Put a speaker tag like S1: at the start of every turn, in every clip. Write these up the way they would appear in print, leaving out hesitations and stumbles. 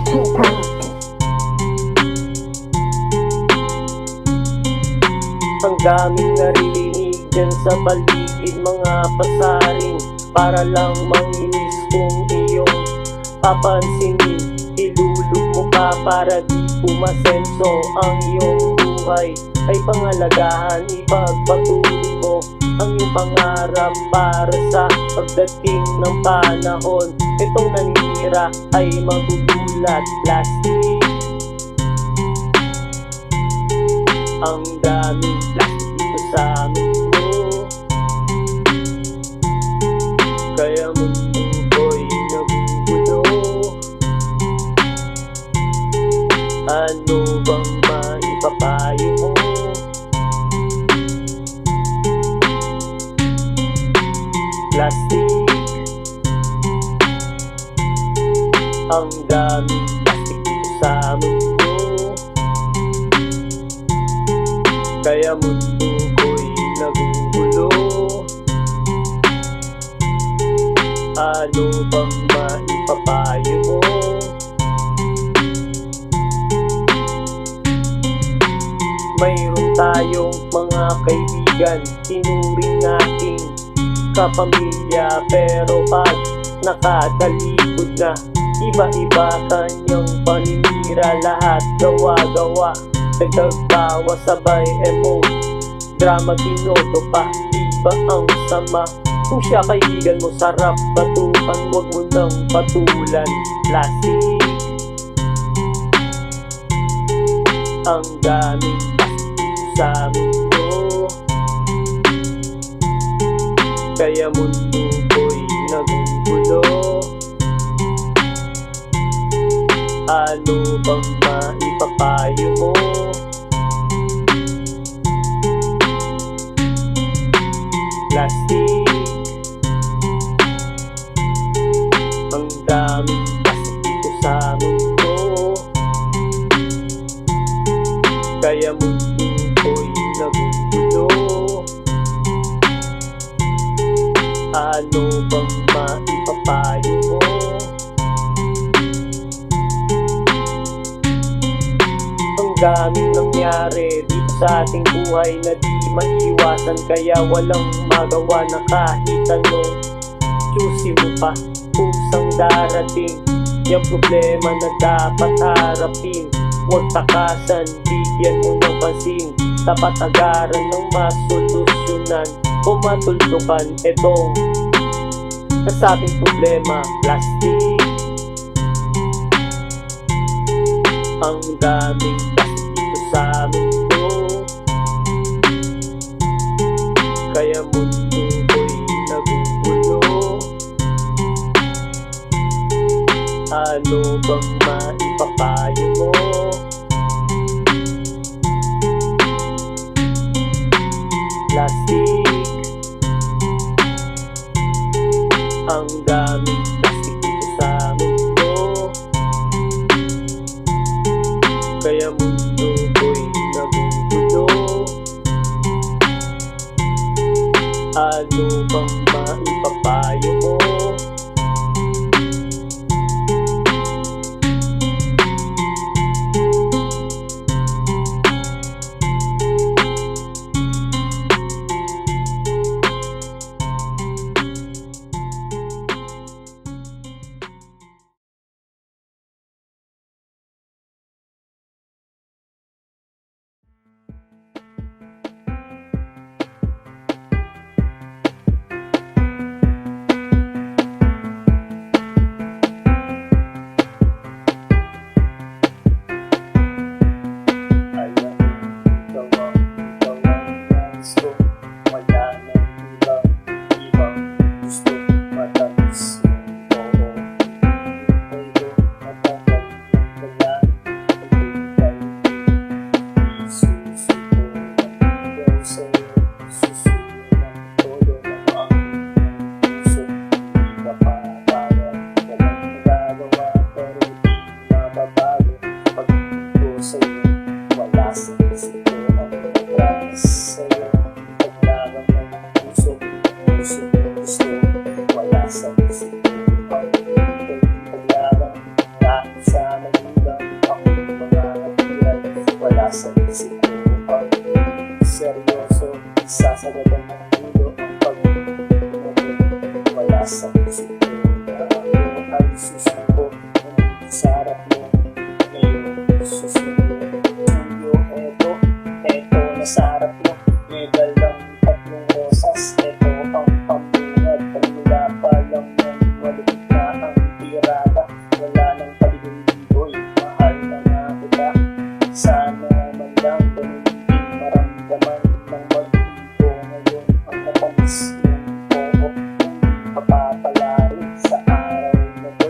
S1: Ang daming naririnig dyan sa paligid, mga pasaring para lang manginis. Kung iyong papansinin, ilulog mo ka para di pumasenso. Ang iyong buhay ay pangalagahan, ipagpatuloy mo ang iyong pangarap para sa pagdating ng panahon. Itong naninira ay magugulat. Plastic, ang daming plastic dito sa mundo, kaya mundo ko'y nagugulo. Ano bang maipapayo mo? Plastic, ang daming plastic dito sa mundo, kaya mundo ko'y nagugulo. Ano bang maipapayo mo? Mayroon tayong mga kaibigan, tinuring nating kapamilya, pero pag nakatalikod na, iba-iba kanyang paninira. Lahat gawa-gawa, nagtagtawa, sabay emote, drama, tinoto pa, iba ang sama. Kung siya kaibigan mo, sarap batukan, huwag mo nang patulan. Plastic, ang daming plastic sa mundo, kaya mundo ko'y nagugulo. Ano bang maipapayo mo? Plastic, ang daming plastic dito sa mundo, kaya mundo ko'y nagugulo. Ano bang maipapayo mo? Ang daming nangyari dito sa ating buhay na di maiiwasan, kaya walang magawa na kahit ano. Choosy mo pa kusang darating, yung problema na dapat harapin. Huwag takasan, bigyan mo ng pansin, dapat agaran ng masolusyonan o matultukan itong nasabing problema. Plastic, ang daming plastic dito sa mundo, kaya mundo ko'y nagugulo. Ano bang maipapayo mo? Plastic, ang daming plastic dito sa mundo, kaya mundo ko'y nagugulo. Ano bang maipapayo mo? Wala sa isip ko, pag-ibig, pag-ibig, pag-ibig, pag-ibig,
S2: Wala sa isip ko ang seryoso, sasagadan ng ulo ang pag-ibig. Wala sa isip ko na ako ay susuko sa harap mo. Ngayon susuko tuyo, eto nasa harap mo. May dalang tatlong rosas, eto ang pamunad. Pagmula pa lang yan, malupit na ang tirada. Wala nang paligoy, mahal na nga kita. Sana man lang ganun din maramdaman ng mag-ibo. Ngayon ang matamis yung oo, mapapala rin sa araw na to.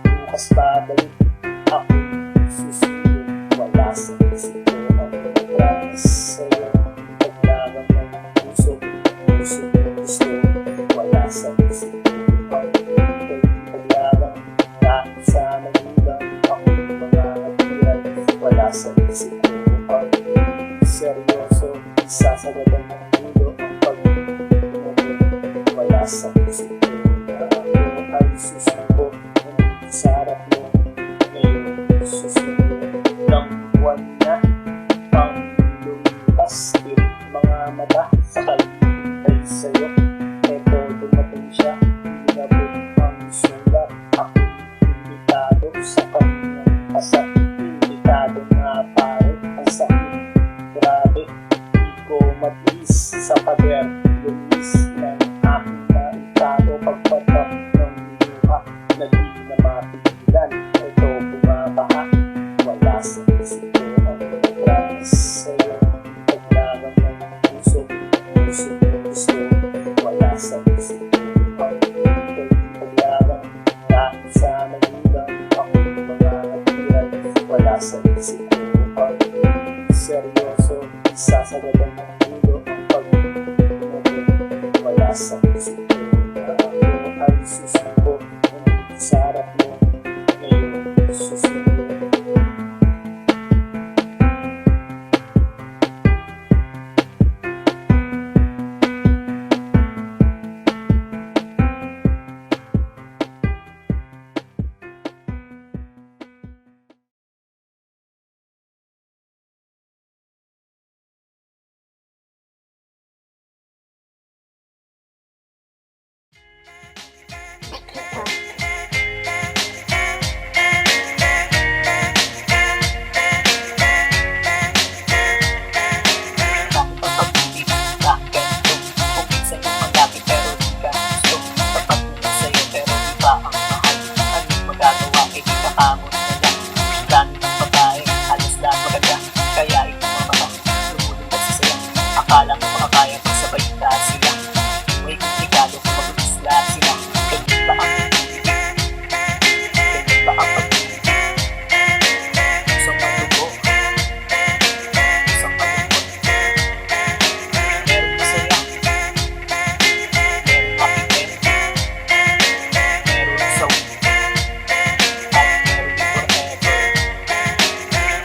S2: Bukas babalik ako susunod. Wala sa isip ko ang promise sa'yo. Paglaban ng puso gusto. Wala sa isip ko ang paglaban. Kahit sa magulang ako mga natiran. Wala sa isip ko ang seryoso, sasagadan ng ulo ang pag-ibig. Wala sa isip ko na ako ay susuko sa harap mo. Ngayon susunod ng buwan na ang lumipas. Tirik mga mata sa kalibay sa'yo. Eto dumating siya, hinabot ang sulat. Ako imbitado sa kanyang kasal. Imbitado nga pare ang sakit. Grabe, di ko matiis sa pader. Lumis ng aking naitado. Pagpatak ng luha na di na mapigilan. Ito bumabaha. Wala sa isip ko ang promise sa'yo. Paglaban ng puso gusto. Wala sa isip ko ang paglaban. Kahit sa magulang ako mga natiran. Wala sa isip ko ang seryoso, sasagadan ng ulo ang pag-ibig. Wala sa isip ko na ako ay susuko sa harap mo. Ngayon susunod. Akala mo makakaya pag sabay lahat sila. May komplikado kung magulis lahat sila. Ganyan ba ang pag-ibig? Ganyan ba ang pag-ibig? Isang malubo, isang malungkot. Meron masaya, meron happy end, meron soul, at meron din forever.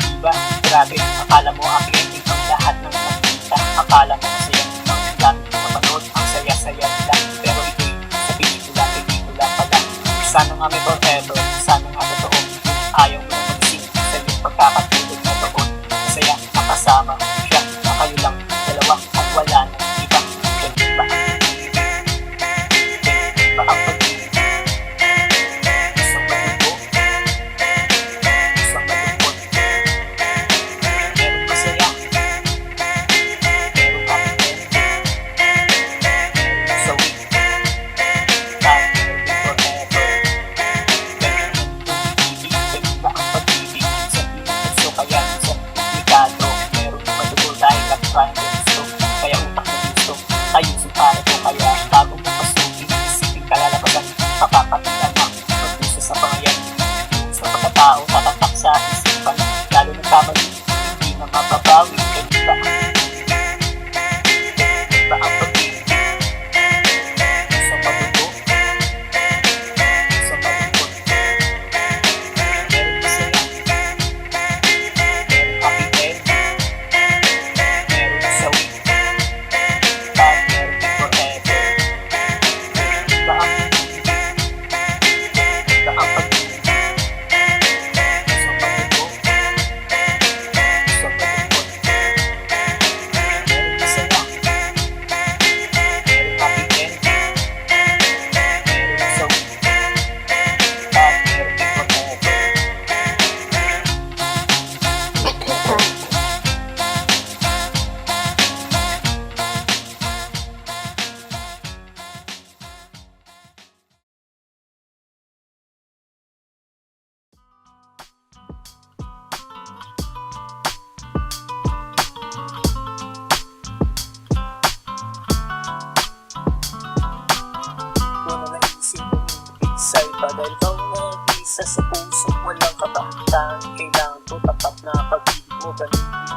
S2: Diba? Grabe, akala mo happy ending ang lahat ng nakita. Akala mo masaya ang lahat ng mapanood. Ang saya-saya nila. Pero ito'y sa pelikula pala. Sana nga may forever, sana nga totoo. Ayaw mo na mag-sing sa iyong pagkakatulog na doon. Masaya, makasama siya, na kayo lang dalawa at wala nang iba. Ganyan ba ang pag-ibig? Ganyan ba ang pag-ibig? Isang malubo, isang malungkot. Meron masaya,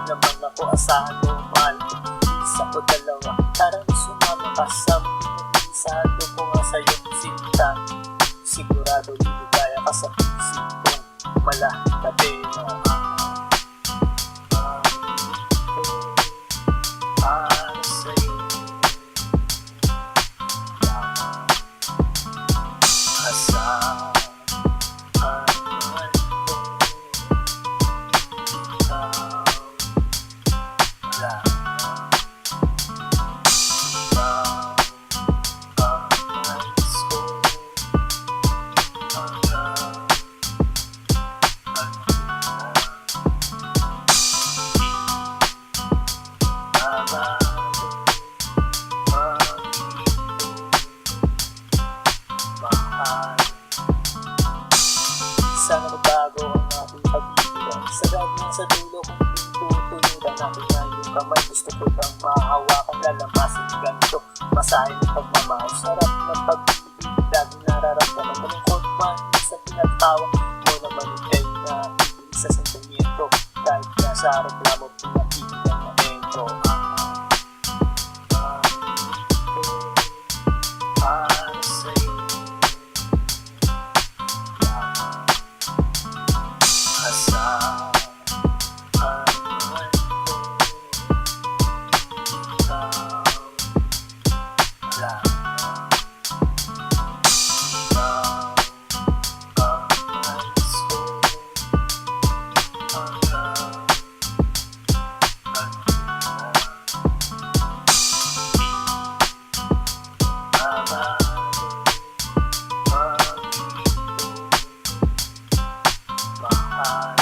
S2: naman ako, asahan mo mahal ko. Isa o dalawa, tara na sumama ka sa mga isado ko nga sa'yo sinta. Sigurado liligaya ka sa isip kong malapate na para sa'yo. Asahan man ko, ikaw lang. Sana magbago ang aking pag-ibig. Sagad lang sa dulo kung pinutulutan natin na yung kamay. Gusto ko lang mahawakan, lalamasin ganito. Masahin ng pagmamahal, sarap ng pag-ibig. Laging nararamdaman, malungkot man sa pinagtawag mo naman ay na sa sentimiento. Kahit nasa reklamo, pinakita na ito. Para sa'yo. Asahan man ko, ikaw lang. Ikaw ang nais ko hanggang mahal.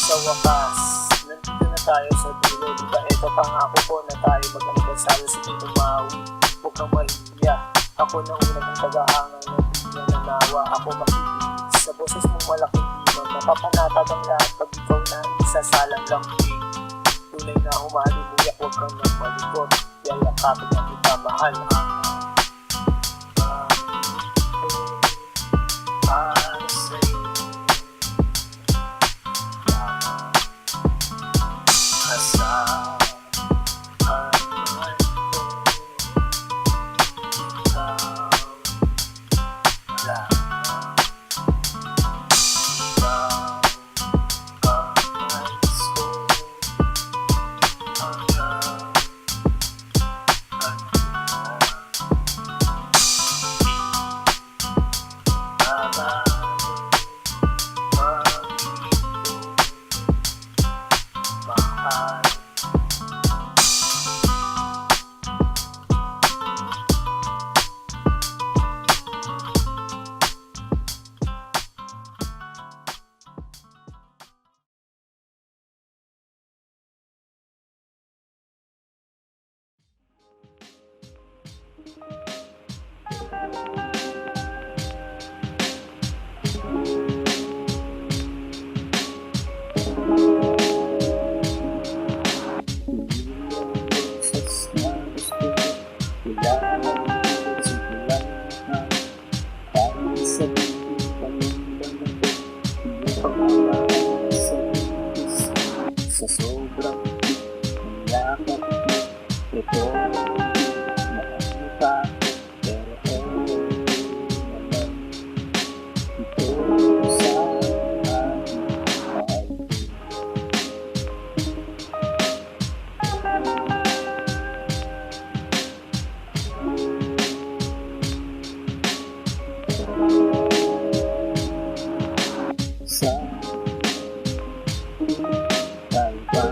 S2: Sa wakas, nandito na tayo sa dulo. Diba ito pangako ko na tayo mag-anibersaryo. Sige umawi, huwag kang mahiya. Ako na una mong tagahanga na di na nanawa. Ako makikinig sa boses mong malaking dimang. Napapanatag ang lahat pag ikaw na isasalang lang. Tunay na humalimuyak, huwag kang nang malikot. Yayakapin na kita mahal. Para sa'yo. Asahan man ko, ikaw lang. Ikaw ang nais ko hanggang mahal. Sa sobrang yakap ito, maano ka, pero naman ito sa aking mahal. Sa talpa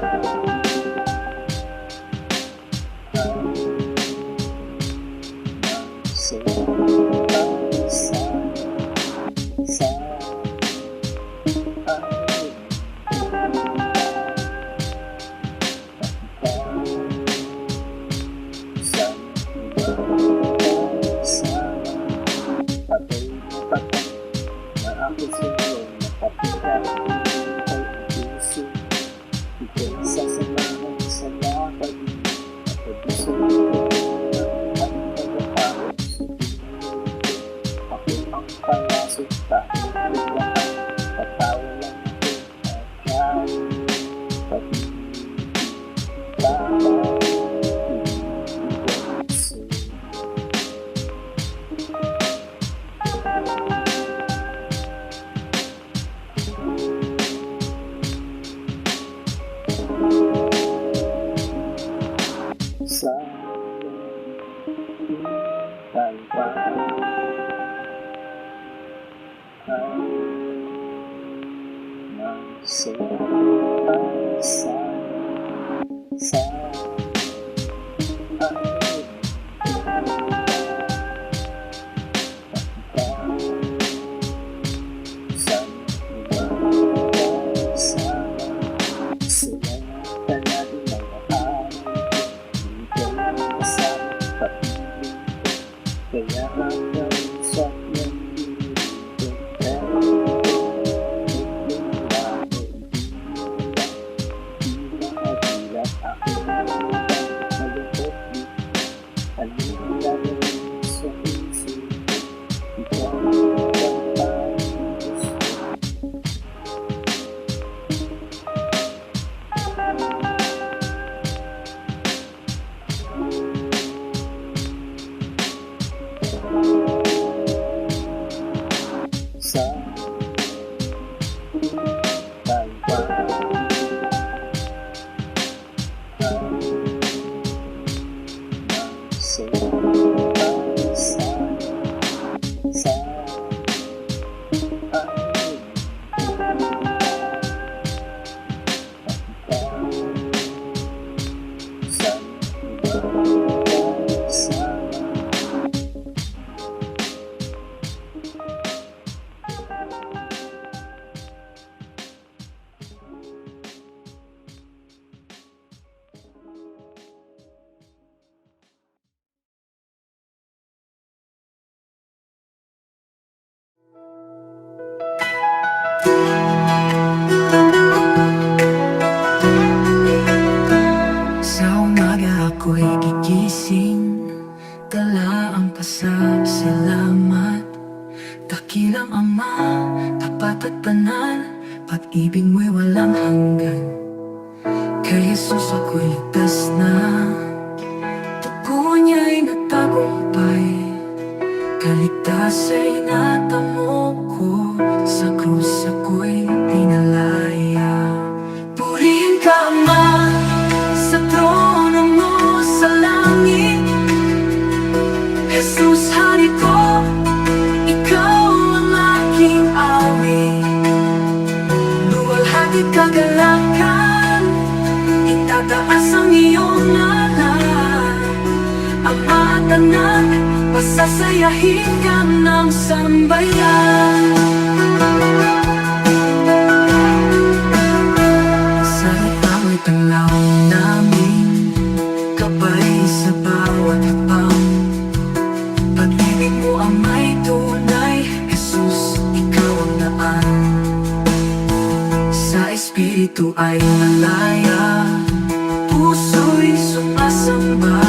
S3: Kay Jesus ako'y ligtas na, dugo niya'y nagtagumpay. Kaligtas ay natamo ko, sa krus ako'y pinalaya. Purihin ka, Ama, sa trono mo sa langit. Jesus, hari ko, ikaw ang aking awit. Luwalhati kagalakan, itataas ang iyong ngalan. Ama at anak, pasasayahin ka ng sambayan. Sa ikaw ay tanglaw namin, gabay sa bawat hakbang. Pag-ibig mo ang may tunay, Jesus, ikaw ang daan. Sa espiritu ay malaya, puso'y sumasamba.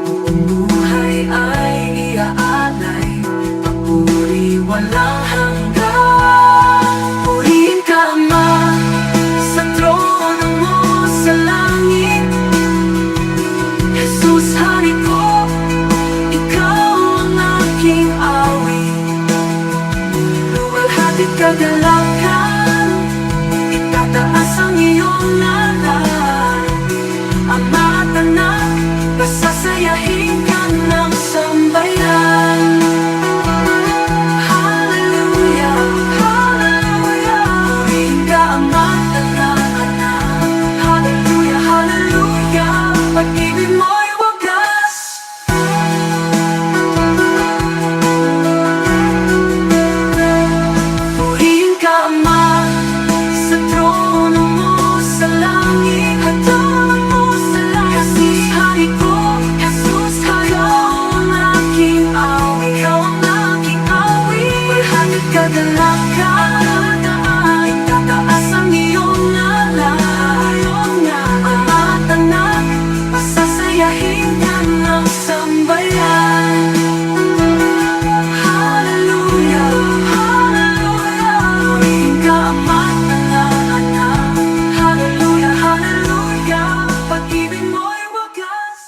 S3: Buong buhay ay iaalay, papuri walang hanggan. Purihin ka, Ama, sa trono mo sa langit. Jesus, hari ko, ikaw ang aking awit. Luwalhati't kagalakan, itataas ang iyong ngalan. Ama at anak, pasasayahin ka ng sambayan. Hallelujah, hallelujah. Purihin ka, Ama at anak. Hallelujah, hallelujah. Pag-ibig mo'y wagas. Purihin ka, Ama, sa trono mo sa langit. Hatalan mo sa langit. Jesus, hari ko, Jesus, ikaw ang aking awit. Ikaw ang aking awit. Walhati't kagalakan, itataas ang iyong ngalan. Ama at anak, pasasayahin ka ng sambayan. Hallelujah, hallelujah. Purihin ka, Ama at anak. Hallelujah, hallelujah. Pag-ibig mo'y wagas.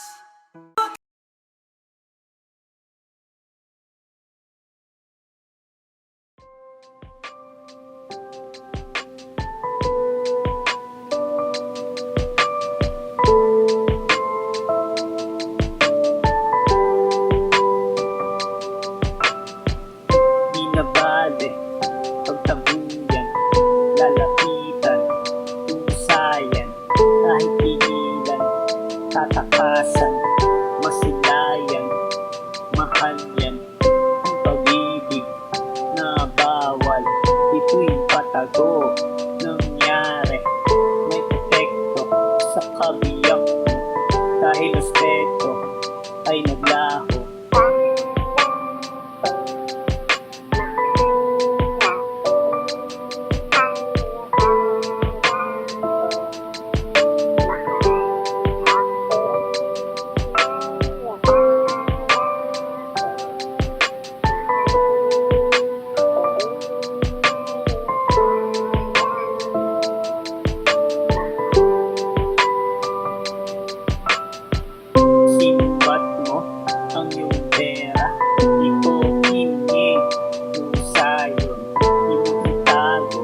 S1: Di na bale, pagtabuyan, lalapitan, pusayan, kahit pigilan, tatakasan, masilayan, mahal yan, ang pag-ibig na bawal, ito'y patago, nangyari, may epekto sa kabiyak mo, dahil respeto ay naglaho. Sinubat mo ang iyong pera, di ko hingi, pusa yun, di mo itago,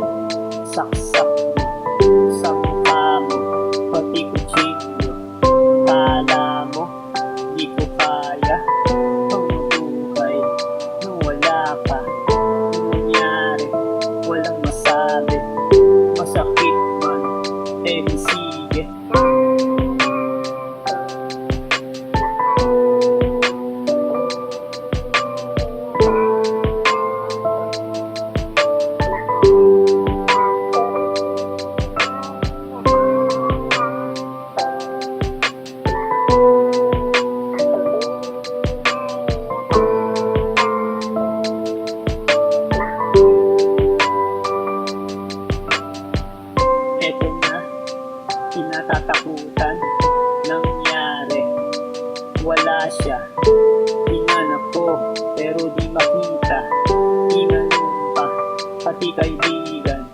S1: saksak mo, sa mukha mo, pati kutsilyo, kala mo, di ko kaya, ang buhay, nung wala ka, nung nangyari, walang masabi, masakit man, eh di sige. Eto na, kinatatakutan, nangyari, wala siya, hinanap ko, pero di makita, tinanong pa, pati kaibigan,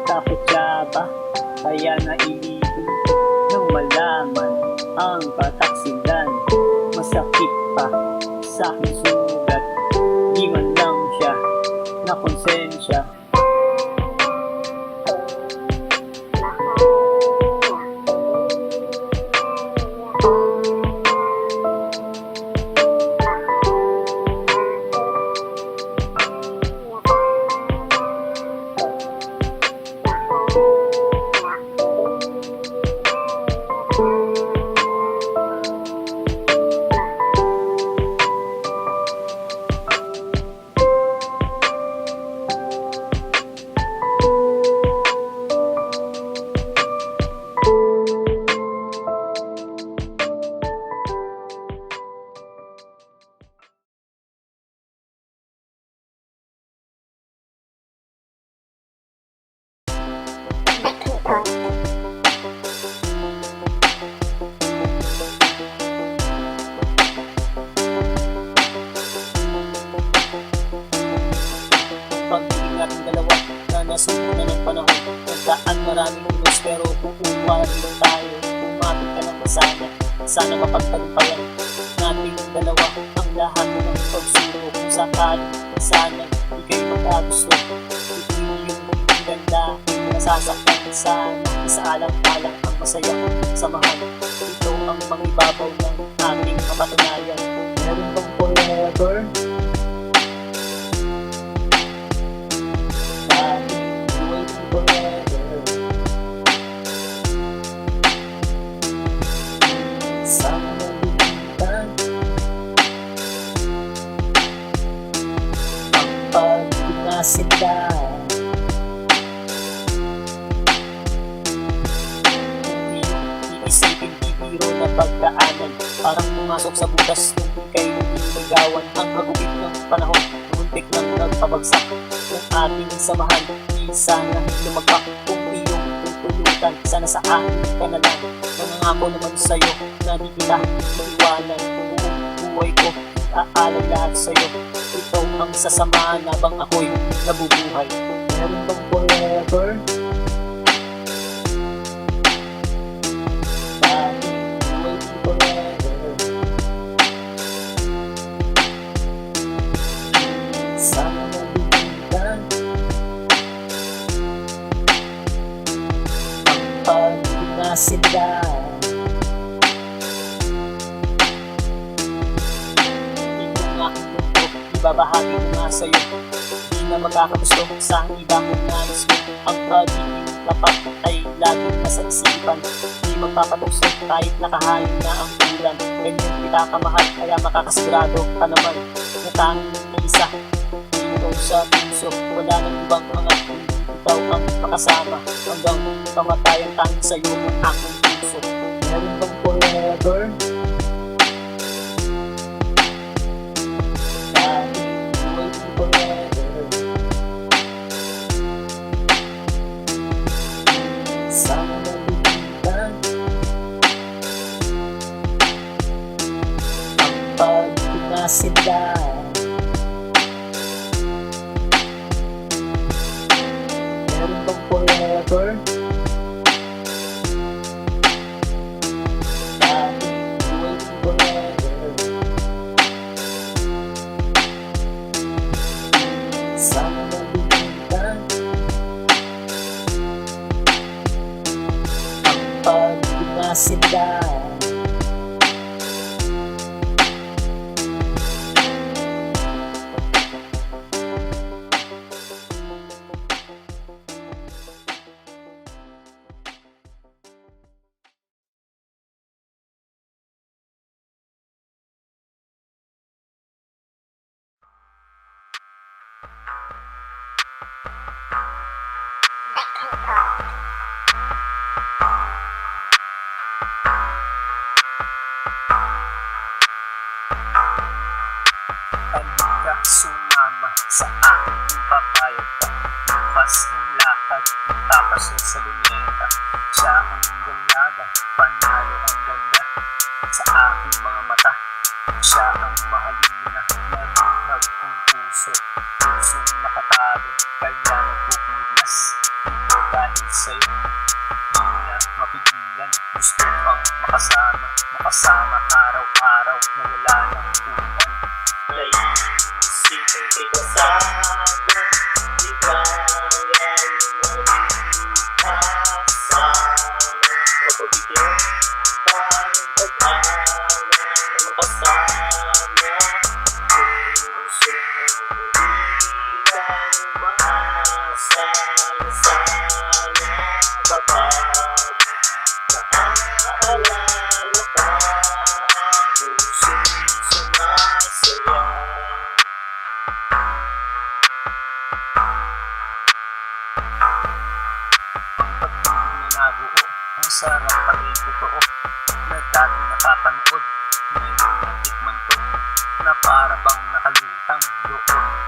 S1: takot siya ba, kaya nailibin, ang kataksilan. Masakit pa sa aking sugat, di man lang siya na konsensya. Pag-ibig natin dalawa na nasunog na ng panahon, nagdaan maraming ulos pero kukuha rin tayo. Umapit ka lang sana, sana mapagtagumpayan nating dalawa ang lahat ng pagsuko. Kung sakali, sana di kayo magkagusto. Ito yung ganda, nasasaktan sana, isaalang-alang ang masaya samahan. Ito ang mangibabaw ng ating kapatunayan. Meron bang forever? Sila kung iisipin bibiro na pagdaanan, parang pumasok sa butas nung ika'y niligawan. Ang hagupit ng panahon, muntik nang nagpabagsak ng ating samahan. Di sana lumagpak kung iyong tutulutan, sana sa akin ka na lang. Nangangako naman sa'yo na di kita iiwanan. Buong buhay ko aalay lahat sa'yo. Ito ang sasamahan habang ako'y nabubuhay. Meron bang forever? Bakit waiting forever? Sana nabigyan pag-ibig na sila. Ibabahagi ko nga sa'yo, di na magkakagusto sa iba kong nais ko. Ang pagiging tapat ay laging nasa isipan, di magpapatukso kahit nakahain na ang ulan. Ganyan kita kamahal, kaya makakasigurado ka naman na tanging isa dito sa puso. Wala nang ibang mga hindi ikaw ang makasama, hanggang kamatayan tanging sa'yo ang aking puso. Meron bang forever? Sana nabigyan ang pag-ibig na sila. Meron bang forever? Bakit waiting forever? Sana nabigyan pag-ibig na sila. Halika, sumama sa aking papayag ka. Bukas ng lakad, tapas na sa luneta. Siya ang dalaga, panalo ang ganda. Sa aking mga mata, siya ang mahalina. Nabuhag ang puso, pusong nakatago. Kaya nagpupuglas, ito dahil sa'yo. Di na mapigilan, gusto pang makasama.
S2: makasama araw-araw na wala ng utang.
S1: Naisipin kay kasama, di kaya makasama. Mapabigyan pa ng pag-ana na makasama. Puso di tayo maasa na sana kapag naaalala ka. Puso'y sumasaya.
S2: Nabuo, ang sarap pala'y totoo na dati napapanood, ngayon natikman ko na para bang nakalutang doon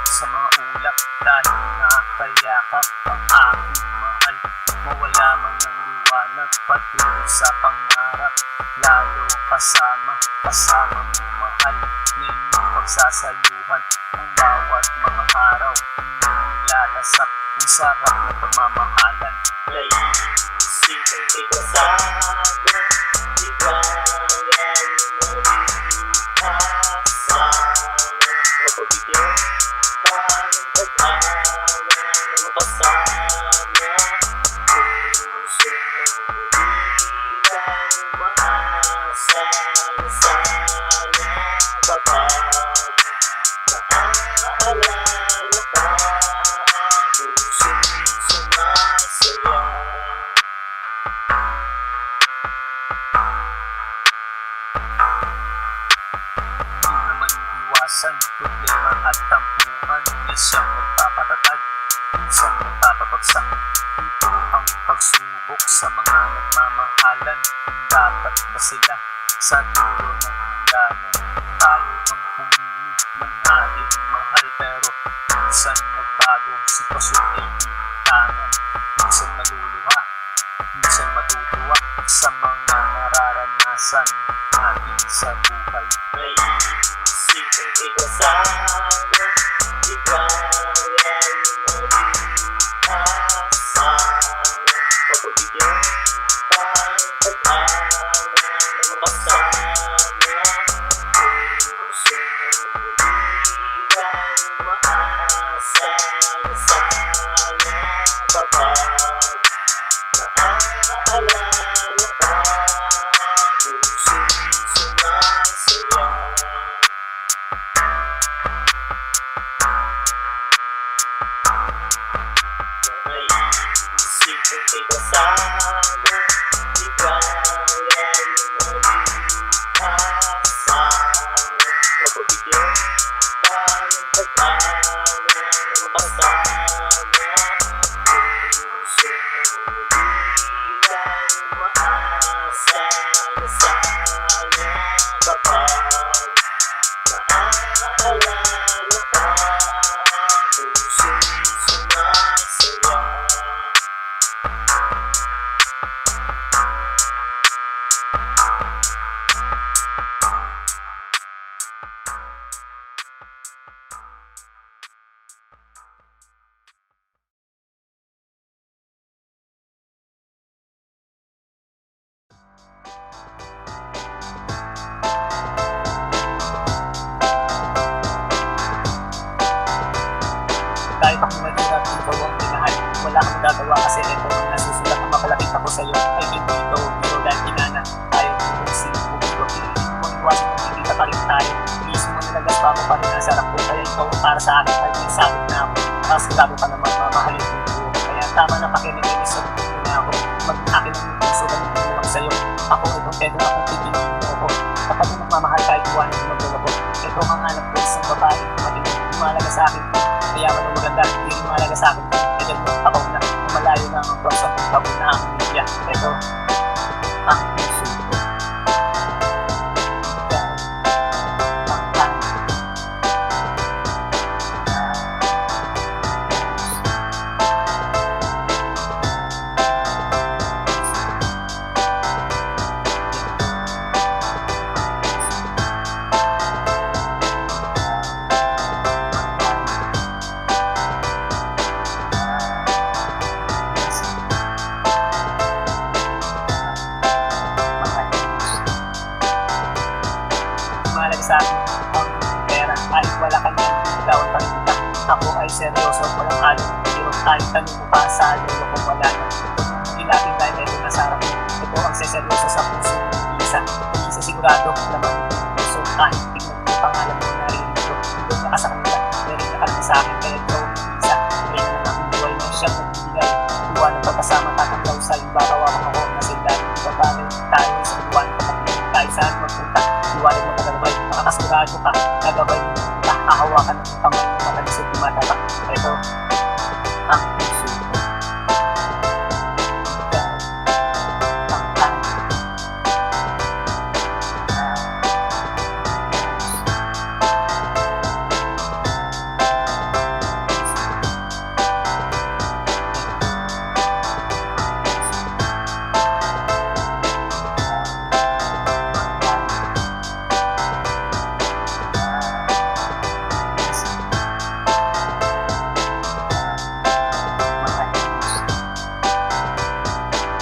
S2: sa mga ulap dahil nakakayakap ang aking mahal. Mawala man ng liwanag patuloy sa pangarap, lalo kasama mo mahal. Ngayon pagsasaluhan ang bawat mga araw, nilalasap ang sarap ng pagmamahalan.
S1: Naisipin kay kasama, di kaya makasama. Mapabigyan pa ng pag-ana na makasama. Puso di tayo maasa na sana kapag naaalala ka. Puso'y sumasaya.
S2: Di naman iwasan problema at tampuhan, isang nagpapatatag, minsan nagpapabagsak. Ito ang pagsubok sa mga nagmamahalan. Dapat ba sila sa dulo ng hangganan? Tayo ang pumili ng ating mahal, pero minsan nagbago, sitwasyon ay tangan. Minsan maluluha, minsan matutuwa sa mga nararanasan natin sa buhay.
S1: Naisipin kay kasama, di kaya makasama. Mapabigyan pa ng pag-ana na makasama. Puso di tayo maasa na sana kapag naaalala ka. Puso'y sumasaya. Naisipin kay kasama, di kaya makasama. Mapabigyan pa ng pag-ana na makasama. Puso di tayo maasa na sana kapag naaalala ka. Puso'y sumasaya.
S2: Kahit ako mahirap, ikaw ang minahal. Wala kang magagawa kasi ito ang nasusulat ang mapalapit ako sa'yo. Ay hindi ito, pero dahil inana tayo bubuksin, bubuklo. Kung iwasan mo, hindi pa rin tayo. Iisip mo nalagas pa mo pa rin ang sarap ko. Kaya ikaw para sa akin ay may sakit na ako. Tapos sigado ka naman mamahalin ko buo. Kaya tama na pakinig sa buo na ako. Mag-akin ang puso na hindi lang sa'yo. Ako ay kontento na kung pipiliin mo ako. Kapag mo nagmamahal kahit iwanan mo magdala ko. Ito ang hanap ko isang babae kumating. Umalaga sa akin. Mayaman ang maganda, hindi umalaga sa akin. Edad mo, tapaw na, malayo na ang buwan sa pagpapag na ang media. Ito, ang puso ko. Ikaw, ang tanong. sa akin ang pera. Kahit wala ka niyan, bitawan pa rin kita. Ako ay seryoso, walang halong biro. Kahit tanong mo pa sa lolo kung wala na. Ilapin dahil ito nasa harap mo. Ito ang seseryoso sa puso ng isa. Isa sigurado naman yung puso. Kahit tingnan mo yung pangalan mo na rin ito. Hindi na ka sa kanila, meron na ka lang sa akin. Kaya ikaw ang isa. Kaya na lang ang buhay na siyang nagbibigay. Iwan ang pagkasama, tatanggaw sa ibarawawang ako na sa ilalim. Ibabalay tayo sa iwan. Kahit saan magpunta, iwanan mo tagalabay. Makakasigurado ka, nagabay mo kita. Hahawakan ng pangay mo matalisod dumadapa. Ito ang puso ko.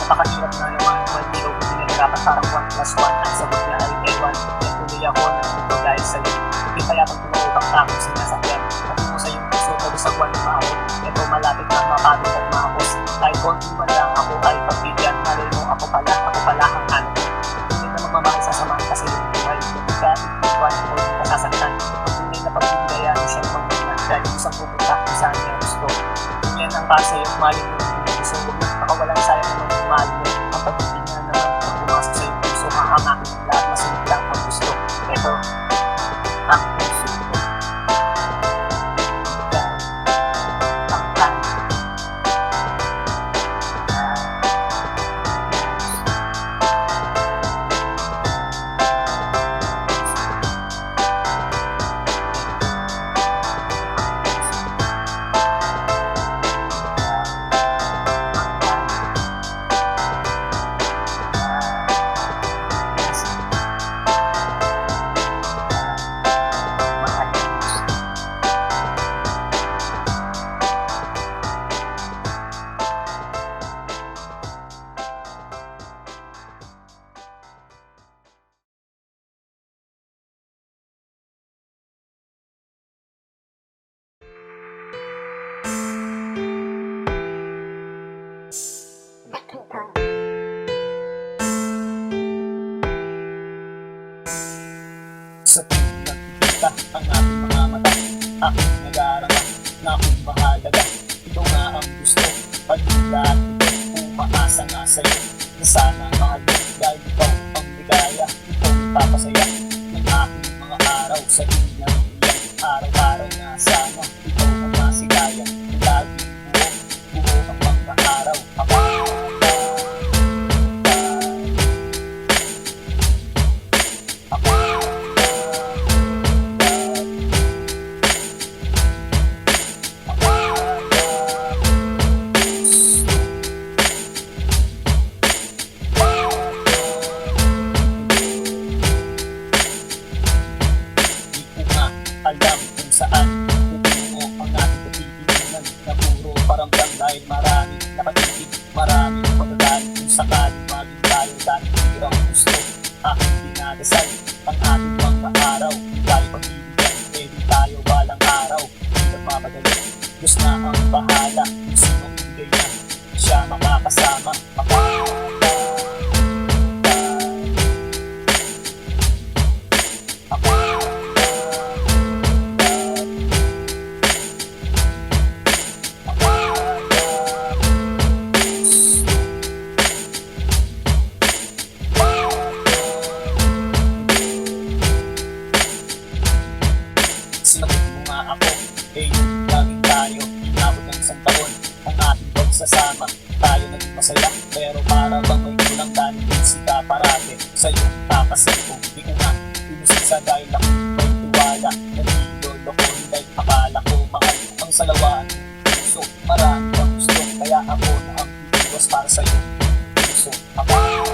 S2: Napakahirap na naman, hindi ko pinagkakapat parang 1+1 ang sagot niya ay ewan. Kaya tuloy ako nandito dahil sa'yo. Hindi kaya pag tumawag ang akong sinasakyan. Patungo sa iyong puso, pag-usagwan ng maawot. Ito malapit na mapagod at mahapos. Kahit konti man lang ako ay pagbibigyan. Malay mo ako pala ang hanap. Hindi na magmamahal sa samahan kasi yung buhay. Hindi ka iwan o hindi ka sasaktan. Ang tunay na pagbibigyan siyang panguna dahil isang pupunta kung saan niya gusto. Yan ang kasi yung mali mo ng puso. Huwag na pakawalan sayang naman yung mahal mo. Ang pag-ibig na naman ang pumasok sa iyong puso. Ang aking lahat masunod lang ang gusto. Ito ang puso ko. Ikaw ang aking. Sa tuwing nagkikita ang ating mga mata, aking nag-aarama na kung mahalaga. Ito nga ang gusto, pag-ila at ito, umaasa nga sa'yo na sana mahal mo dahil ikaw ang ligaya. Ikaw ang papasaya ng aking mga araw sa dunya ng iyan. Araw-araw na sana ikaw ang masigaya. Laging buo ang mga araw. Alam kung saan pupungo ang ating pagtitinan na puro paramdam dahil maraming nakatitig, maraming magagaling kung sakaling maging tayo dahil hirang gusto. Aking dinadasal ang ating mga araw dahil pagbibigyan, pwede tayo balang araw. Hindi nagmamadali, Diyos na ang bahala kung sino bigay na siya makakasama. Sinagot mo nga ako, laging tayo, inabot ng isang taon ang ating pagsasama. Tayo naging masaya, pero para bang may kulang dahil busy ka parate sa iyong takas ko. Di ko nga pinusin sa dahil ako may tiwala. Nagilolo ko dahil akala ko mahal ang salawaan puso. Marami ang gusto, kaya ako na ang pinuwas para sa iyong puso. Sinagot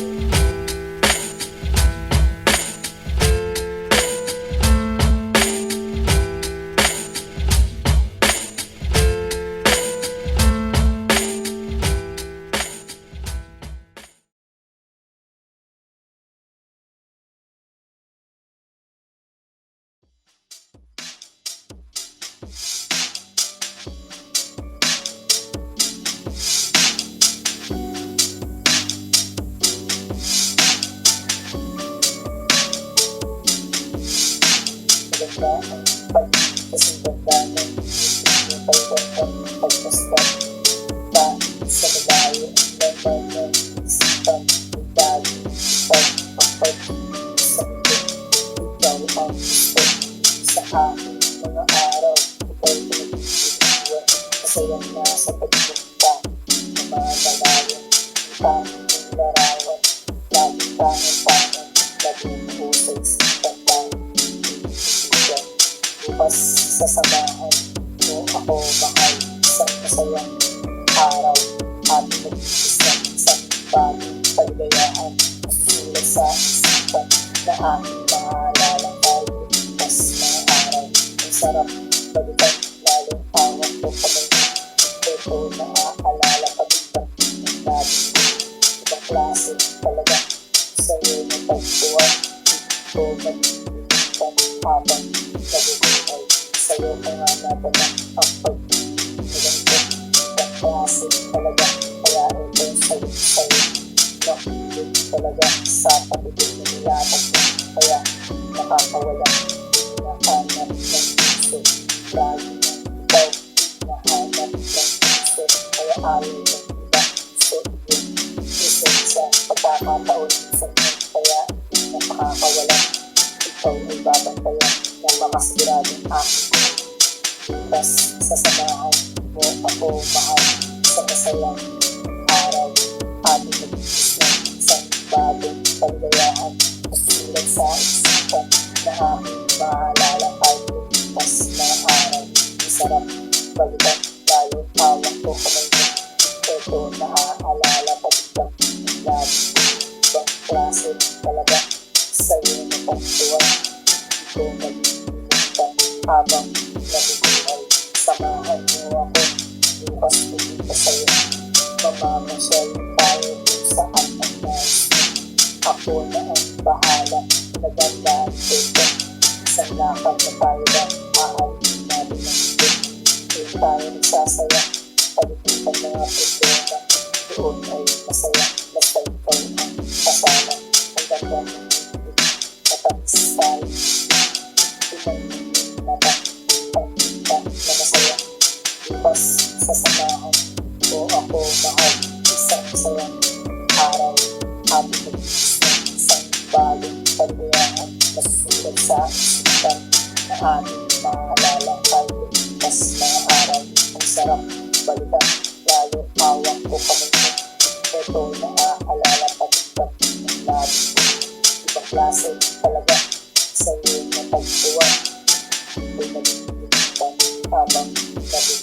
S2: mo tangan-tangan, nag-uusay sa tandaan. Bukas sasamahan mo ako mahal, isang masayang araw, ating mag-iisa, isang bagong kaligayahan, masusulat sa isipan na aking maalala tayo, bukas mga araw, ang sarap balikan, lalong awat ko kamay, ito naaalala pagkat ng dati, ibang klase talaga, sa'yo na pagkuhan, ito mag-iipan habang nabubuhay, sa'yo ka nga natanang ang pag-iipan, ibang klase talaga, kaya ito sa'yo, nakilig talaga sa pag-ibig na nilapag mo, kaya nakakawala, nahanap ng puso, lagi ng ikaw, nahanap ng puso, kaya ayaw ng iba, so yun, isa sa pagkakataon sa inyo, kaya hindi na makakawala, ikaw ay babantayan, napakasiradong aking bukas sasamahan mo ako mahal, sa masayang araw, ating mag-iis na isang bagong kaligayahan, masulat sa isipan na aking maalala tayo, bukas na araw, masarap balikan, lalo tawag ko kamay mo, ito naaalala pagkat ng lagi, ibang klase talaga, sa'yo na pagtuwan, ito mag-iinitan habang nabubuhay, samahan mo ako, bukas pupunta sa'yo, mamamasyal tayo kung saan ang nais mo, ako na ang bahala, nagandaan ko ito, isang lakad na tayo ba, aalin natin ng ito, kung tayo nagsasaya, palipitan mga problema, doon ay masaya, basta ikaw ang kasama, ang ganda ng ibig, matamis tayo, pinag-ibig na ba, pagkita na masaya, bukas sasamahan ko ako mahal, isang masayang araw, ating mag-iis na isang bagong kaligayahan, masusulat sa isipan na ating maalala tayo, bukas mga araw, ang sarap balikan, lalo awang ko kamay mo, ito naaalala pagkat ng labi, ibang klase talaga, sa'yo na pagtuwa, ito nag-iinitan habang nabubuhay.